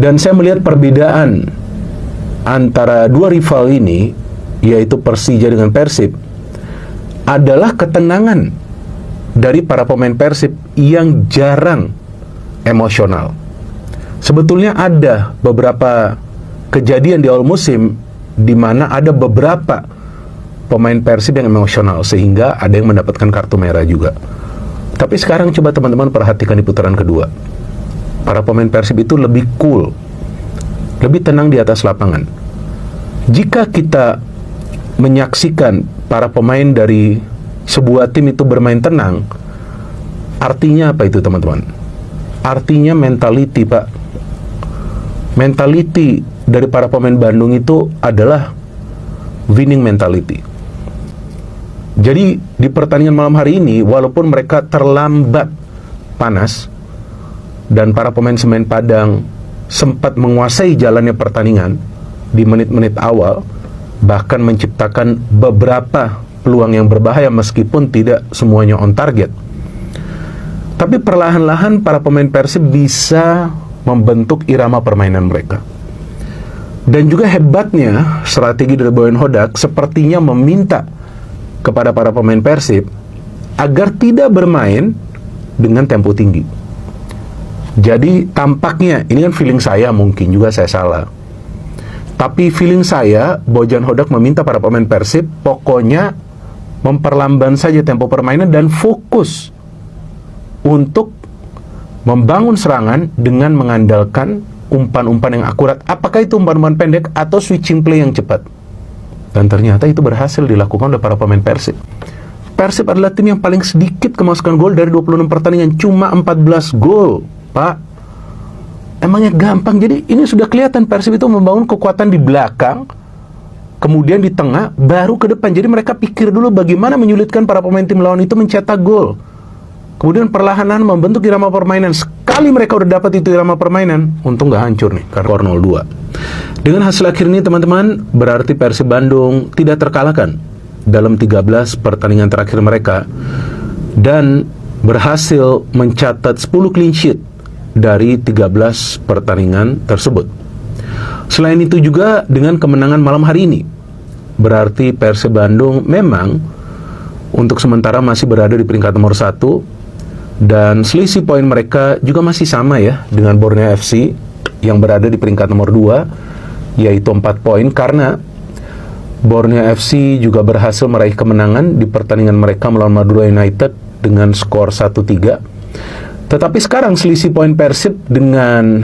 Dan saya melihat perbedaan antara dua rival ini, yaitu Persija dengan Persib, adalah ketenangan dari para pemain Persib yang jarang emosional. Sebetulnya ada beberapa kejadian di awal musim di mana ada beberapa pemain Persib yang emosional sehingga ada yang mendapatkan kartu merah juga. Tapi sekarang coba teman-teman perhatikan di putaran kedua. Para pemain Persib itu lebih cool, lebih tenang di atas lapangan. Jika kita menyaksikan para pemain dari sebuah tim itu bermain tenang, artinya apa itu teman-teman? Artinya mentality, Pak. Mentality dari para pemain Bandung itu adalah winning mentality. Jadi di pertandingan malam hari ini, walaupun mereka terlambat panas dan para pemain Semen Padang sempat menguasai jalannya pertandingan di menit-menit awal, bahkan menciptakan beberapa peluang yang berbahaya meskipun tidak semuanya on target. Tapi perlahan-lahan para pemain Persib bisa membentuk irama permainan mereka. Dan juga hebatnya strategi dari Boyan Hodak sepertinya meminta kepada para pemain Persib agar tidak bermain dengan tempo tinggi. Jadi tampaknya, ini kan feeling saya, mungkin juga saya salah, tapi feeling saya, Boyan Hodak meminta para pemain Persib pokoknya memperlambat saja tempo permainan dan fokus untuk membangun serangan dengan mengandalkan umpan-umpan yang akurat. Apakah itu umpan-umpan pendek atau switching play yang cepat? Dan ternyata itu berhasil dilakukan oleh para pemain Persib. Persib adalah tim yang paling sedikit kemasukan gol dari 26 pertandingan, cuma 14 gol, Pak. Emangnya gampang? Jadi ini sudah kelihatan Persib itu membangun kekuatan di belakang, kemudian di tengah, baru ke depan. Jadi mereka pikir dulu bagaimana menyulitkan para pemain tim lawan itu mencetak gol. Kemudian perlahan-lahan membentuk irama permainan. Sekali mereka udah dapat itu irama permainan, untung nggak hancur nih, karena 0-2. Dengan hasil akhir ini teman-teman, berarti Persib Bandung tidak terkalahkan dalam 13 pertandingan terakhir mereka dan berhasil mencatat 10 clean sheet dari 13 pertandingan tersebut. Selain itu juga dengan kemenangan malam hari ini, berarti Persib Bandung memang untuk sementara masih berada di peringkat nomor 1 dan selisih poin mereka juga masih sama ya dengan Borneo FC yang berada di peringkat nomor 2, yaitu 4 poin, karena Borneo FC juga berhasil meraih kemenangan di pertandingan mereka melawan Madura United dengan skor 1-3. Tetapi sekarang selisih poin Persib dengan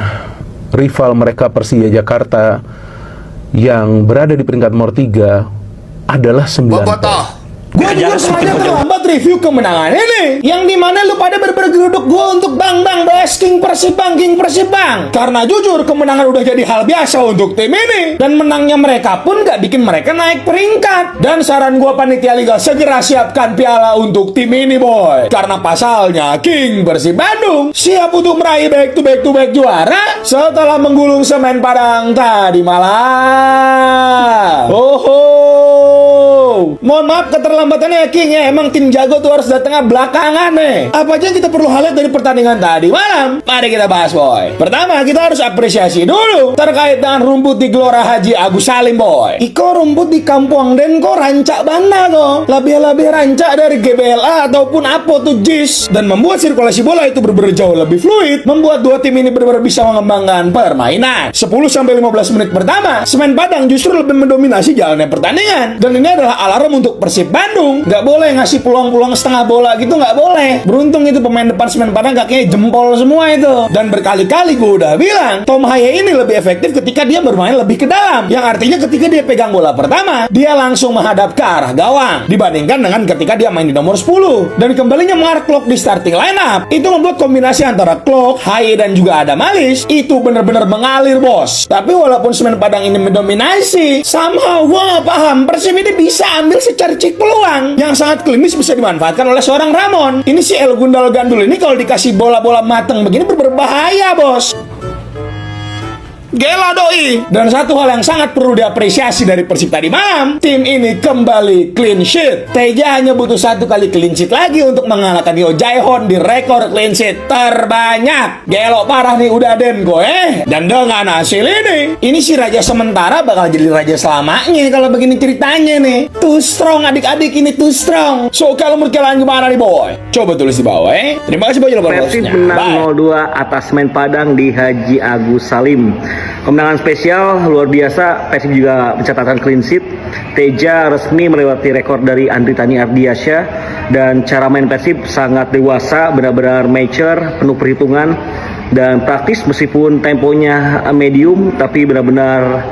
rival mereka Persija Jakarta yang berada di peringkat nomor 3 adalah 9 poin. Gue juga sengaja terlambat review kemenangan ini, yang dimana lu pada bergeruduk gue untuk bang King Persib bang. Karena jujur kemenangan udah jadi hal biasa untuk tim ini, dan menangnya mereka pun gak bikin mereka naik peringkat. Dan saran gue panitia liga, segera siapkan piala untuk tim ini boy, karena pasalnya King Persib Bandung siap untuk meraih back to back juara setelah menggulung Semen Padang tadi malam. Mohon maaf keterlambatannya ya King ya, emang tim jago tuh harus datangnya belakangan nih. Apa aja yang kita perlu highlight dari pertandingan tadi malam? Mari kita bahas boy. Pertama kita harus apresiasi dulu terkait dengan rumput di Gelora Haji Agus Salim boy. Iko rumput di Kampung Den kok rancak banda kok, lebih rancak dari GBLA ataupun apa tuh JIS, dan membuat sirkulasi bola itu benar-benar jauh lebih fluid, membuat dua tim ini benar-benar bisa mengembangkan permainan. 10-15 menit pertama Semen Padang justru lebih mendominasi jalannya pertandingan, dan ini adalah alarm untuk Persib Bandung. Gak boleh ngasih peluang-peluang setengah bola gitu, gak boleh. Beruntung itu pemain depan Semen Padang kakinya jempol semua itu. Dan berkali-kali gue udah bilang, Tom Haye ini lebih efektif ketika dia bermain lebih ke dalam, yang artinya ketika dia pegang bola pertama, dia langsung menghadap ke arah gawang, dibandingkan dengan ketika dia main di nomor 10. Dan kembalinya Mark Klok di starting lineup, itu membuat kombinasi antara Klok, Haye dan juga Adam Alis itu benar-benar mengalir bos. Tapi walaupun Semen Padang ini mendominasi, somehow gue gak paham Persib ini bisa ambil secercik peluang yang sangat klinis bisa dimanfaatkan oleh seorang Ramon. Ini si El Gundal Gandul ini kalau dikasih bola-bola mateng begini berbahaya bos. Gila doi. Dan satu hal yang sangat perlu diapresiasi dari Persib tadi malam, tim ini kembali clean sheet. Teja hanya butuh 1 kali clean sheet lagi untuk mengalahkan Yo Jae-hon di rekor clean sheet terbanyak. Gelo parah nih udah den gue. Dan dengan hasil ini si raja sementara bakal jadi raja selamanya kalau begini ceritanya nih. Too strong adik-adik, ini too strong. So kalau menurut kalian gimana nih boy? Coba tulis di bawah Terima kasih banyak buat Persib bosnya. menang 0-2 atas Semen Padang di Haji Agus Salim. Kemenangan spesial luar biasa. Persib juga mencatatkan clean sheet. Teja resmi melewati rekor dari Andri Tani Ardiansyah, dan cara main Persib sangat dewasa, benar-benar mature, penuh perhitungan dan praktis meskipun temponya medium, tapi benar-benar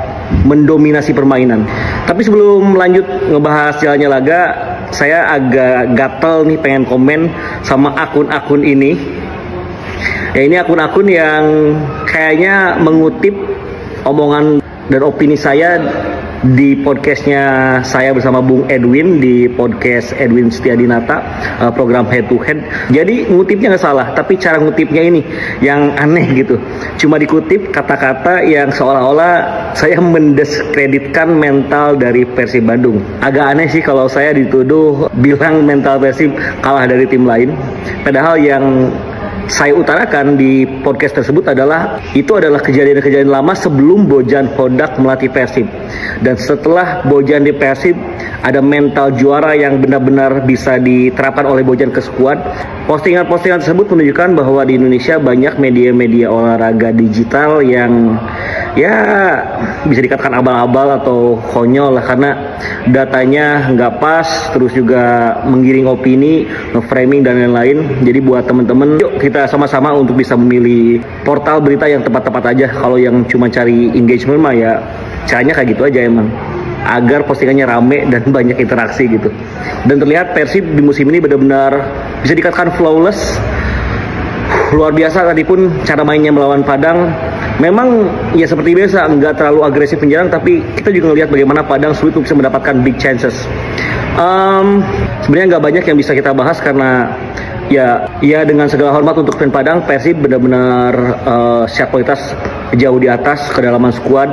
mendominasi permainan. Tapi sebelum lanjut ngebahas jalannya laga, saya agak gatel nih pengen komen sama akun-akun ini. Ya ini akun-akun yang kayaknya mengutip omongan dan opini saya di podcastnya saya bersama Bung Edwin di podcast Edwin Setiadinata, program Head to Head. Jadi ngutipnya nggak salah, tapi cara ngutipnya ini yang aneh gitu. Cuma dikutip kata-kata yang seolah-olah saya mendiskreditkan mental dari Persib Bandung. Agak aneh sih kalau saya dituduh bilang mental Persib kalah dari tim lain. Padahal yang saya utarakan di podcast tersebut adalah kejadian-kejadian lama sebelum Bojan Hodak melatih Persib, dan setelah Bojan di Persib ada mental juara yang benar-benar bisa diterapkan oleh Bojan ke skuad. Postingan-postingan tersebut menunjukkan bahwa di Indonesia banyak media-media olahraga digital yang ya bisa dikatakan abal-abal atau konyol lah, karena datanya nggak pas, terus juga menggiring opini, nge-framing dan lain-lain. Jadi buat temen-temen, yuk kita sama-sama untuk bisa memilih portal berita yang tepat-tepat aja. Kalau yang cuma cari engagement mah ya caranya kayak gitu aja emang, agar postingannya rame dan banyak interaksi gitu. Dan terlihat Persib di musim ini benar-benar bisa dikatakan flawless, luar biasa. Tadi pun cara mainnya melawan Padang memang ya seperti biasa, nggak terlalu agresif menyerang, tapi kita juga ngelihat bagaimana Padang sulit untuk bisa mendapatkan big chances. Sebenarnya nggak banyak yang bisa kita bahas karena ya dengan segala hormat untuk fan Padang, Persib benar-benar secara kualitas jauh di atas, kedalaman skuad,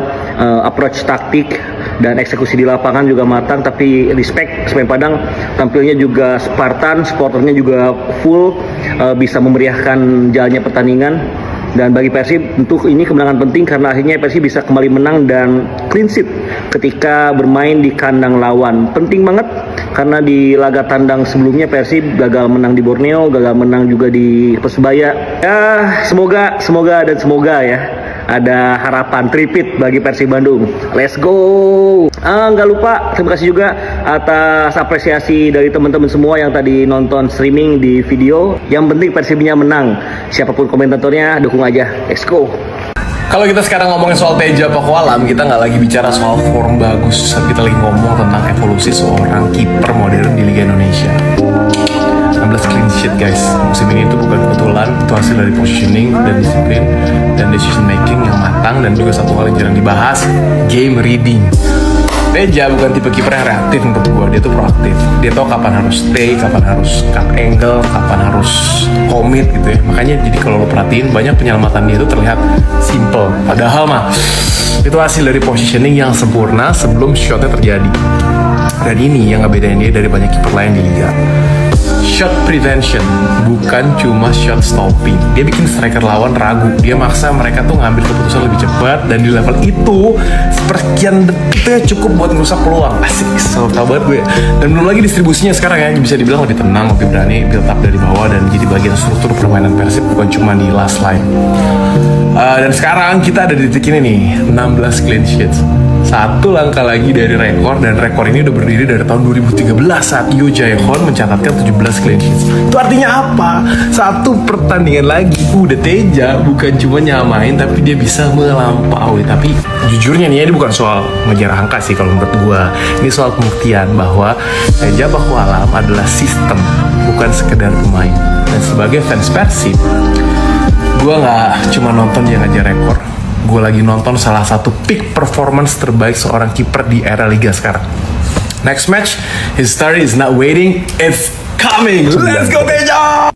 approach taktik dan eksekusi di lapangan juga matang. Tapi respect Semen Padang, tampilnya juga Spartan, supporternya juga full, bisa memeriahkan jalannya pertandingan. Dan bagi Persib tentu ini kemenangan penting karena akhirnya Persib bisa kembali menang dan clean sheet ketika bermain di kandang lawan. Penting banget karena di laga tandang sebelumnya Persib gagal menang di Borneo, gagal menang juga di Persebaya. Ya semoga ya ada harapan tripit bagi Persib Bandung. Let's go. Nggak lupa terima kasih juga atas apresiasi dari teman-teman semua yang tadi nonton streaming di video. Yang penting Persibnya menang. Siapapun komentatornya dukung aja. Let's go. Kalau kita sekarang ngomongin soal Teja Pakualam, kita nggak lagi bicara soal form bagus, tapi kita lagi ngomong tentang evolusi seorang kiper modern di Liga Indonesia. 16 clean sheet guys, musim ini itu bukan kebetulan, itu hasil dari positioning dan disiplin dan decision making yang matang, dan juga satu hal yang jarang dibahas, game reading. Teja bukan tipe kiper yang reaktif untuk gue, dia tuh proaktif. Dia tahu kapan harus stay, kapan harus cut angle, kapan harus commit gitu ya. Makanya jadi kalau lo perhatiin banyak penyelamatan dia itu terlihat simple, padahal mah itu hasil dari positioning yang sempurna sebelum shotnya terjadi. Dan ini yang ngebedain dia dari banyak kiper lain di liga. Shot prevention, bukan cuma shot stopping. Dia bikin striker lawan ragu. Dia maksa mereka tuh ngambil keputusan lebih cepat, dan di level itu sepersekian detiknya cukup buat merusak peluang. Asik, selalu tahu banget gue. Dan belum lagi distribusinya sekarang ya, bisa dibilang lebih tenang, lebih berani build up dari bawah dan jadi bagian struktur permainan Persib, bukan cuma di last line. Dan sekarang kita ada di titik ini nih, 16 clean sheets. Satu langkah lagi dari rekor, dan rekor ini udah berdiri dari tahun 2013 saat Yo Jae-hon mencatatkan 17 clean sheets. Itu artinya apa? Satu pertandingan lagi udah Teja bukan cuma nyamain, tapi dia bisa melampaui. Tapi jujurnya nih, ini bukan soal ngejar angka sih kalau menurut gua. Ini soal pembuktian bahwa Teja Pakualam adalah sistem, bukan sekedar pemain. Dan sebagai fans Persib, gua nggak cuma nonton dia ngejar rekor, gue lagi nonton salah satu peak performance terbaik seorang kiper di era Liga sekarang. Next match, his story is not waiting, it's coming. Let's go Teja.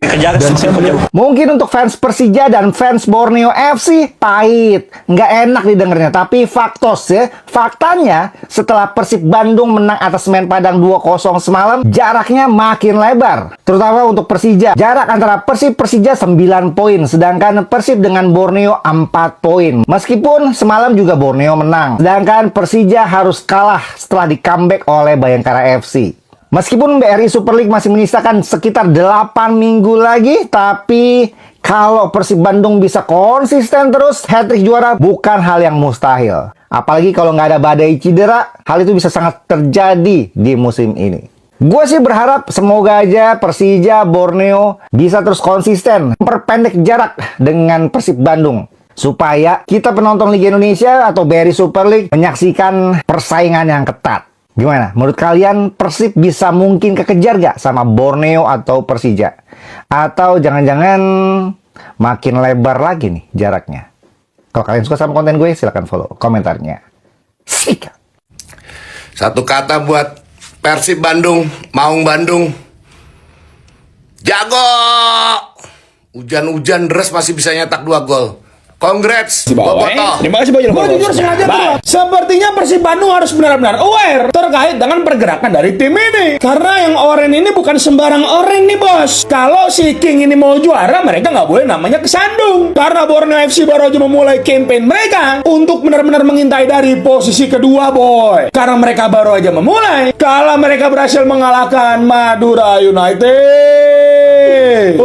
Mungkin untuk fans Persija dan fans Borneo FC pahit, nggak enak didengarnya. Tapi faktos ya, faktanya setelah Persib Bandung menang atas Semen Padang 2-0 semalam, jaraknya makin lebar. Terutama untuk Persija, jarak antara Persija 9 poin, sedangkan Persib dengan Borneo 4 poin. Meskipun semalam juga Borneo menang, sedangkan Persija harus kalah setelah di comeback oleh Bayangkara FC. Meskipun BRI Super League masih menyisakan sekitar 8 minggu lagi, tapi kalau Persib Bandung bisa konsisten terus, hat-trick juara bukan hal yang mustahil. Apalagi kalau nggak ada badai cedera, hal itu bisa sangat terjadi di musim ini. Gue sih berharap semoga aja Persija, Borneo bisa terus konsisten memperpendek jarak dengan Persib Bandung, supaya kita penonton Liga Indonesia atau BRI Super League menyaksikan persaingan yang ketat. Gimana? Menurut kalian Persib bisa mungkin kekejar gak sama Borneo atau Persija? Atau jangan-jangan makin lebar lagi nih jaraknya? Kalau kalian suka sama konten gue, silahkan follow komentarnya. Sika. Satu kata buat Persib Bandung, Maung Bandung. Jago! Hujan-hujan deras masih bisa nyetak 2 gol. Congrats, Bobotoh. Terima kasih Boy. Gue jujur sengaja tuh. Sepertinya Persib Bandung harus benar-benar aware terkait dengan pergerakan dari tim ini. Karena yang orange ini bukan sembarang orange nih bos. Kalau si King ini mau juara, mereka nggak boleh namanya kesandung. Karena Borneo FC baru aja memulai campaign mereka untuk benar-benar mengintai dari posisi kedua boy. Karena mereka baru aja memulai. Kalau mereka berhasil mengalahkan Madura United.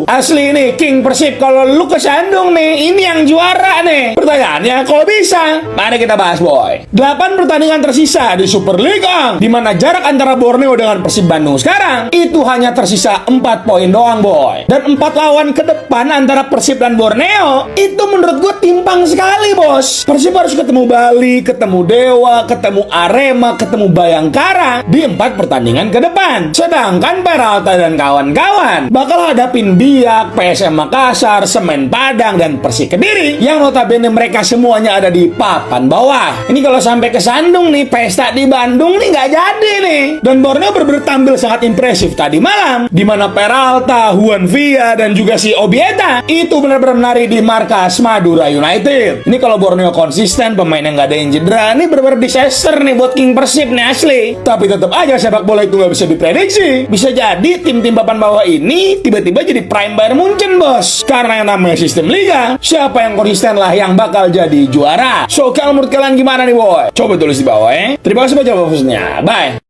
Asli nih King Persib, kalau lu kesandung nih, ini yang juara nih. Pertanyaannya, kok bisa? Mari kita bahas boy. 8 pertandingan tersisa di Super League, di mana jarak antara Borneo dengan Persib Bandung sekarang itu hanya tersisa 4 poin doang boy. Dan 4 lawan ke depan antara Persib dan Borneo itu menurut gue timpang sekali bos. Persib harus ketemu Bali, ketemu Dewa, ketemu Arema, ketemu Bayangkara di 4 pertandingan ke depan. Sedangkan Peralta dan kawan-kawan bakal hadapin Biak, PSM Makassar, Semen Padang, dan Persik Kediri yang notabene mereka semuanya ada di papan bawah. Ini kalau sampai kesandung nih, pesta di Bandung nih nggak jadi nih. Dan Borneo benar-benar tampil sangat impresif tadi malam, di mana Peralta, Juan Villa, dan juga si Obieta itu benar-benar menari di markas Madura United. Ini kalau Borneo konsisten, pemain yang nggak ada yang cedera, ini benar-benar disaster nih buat King Persib nih asli. Tapi tetap aja sepak bola itu nggak bisa diprediksi. Bisa jadi tim-tim papan bawah ini tiba-tiba jadi prime Bayern Munchen bos. Karena yang namanya sistem liga, siapa yang konsisten lah yang bakal jadi juara. So kalau menurut kalian gimana nih boy? Coba tulis di bawah ya. Terima kasih baca bosnya. Bye.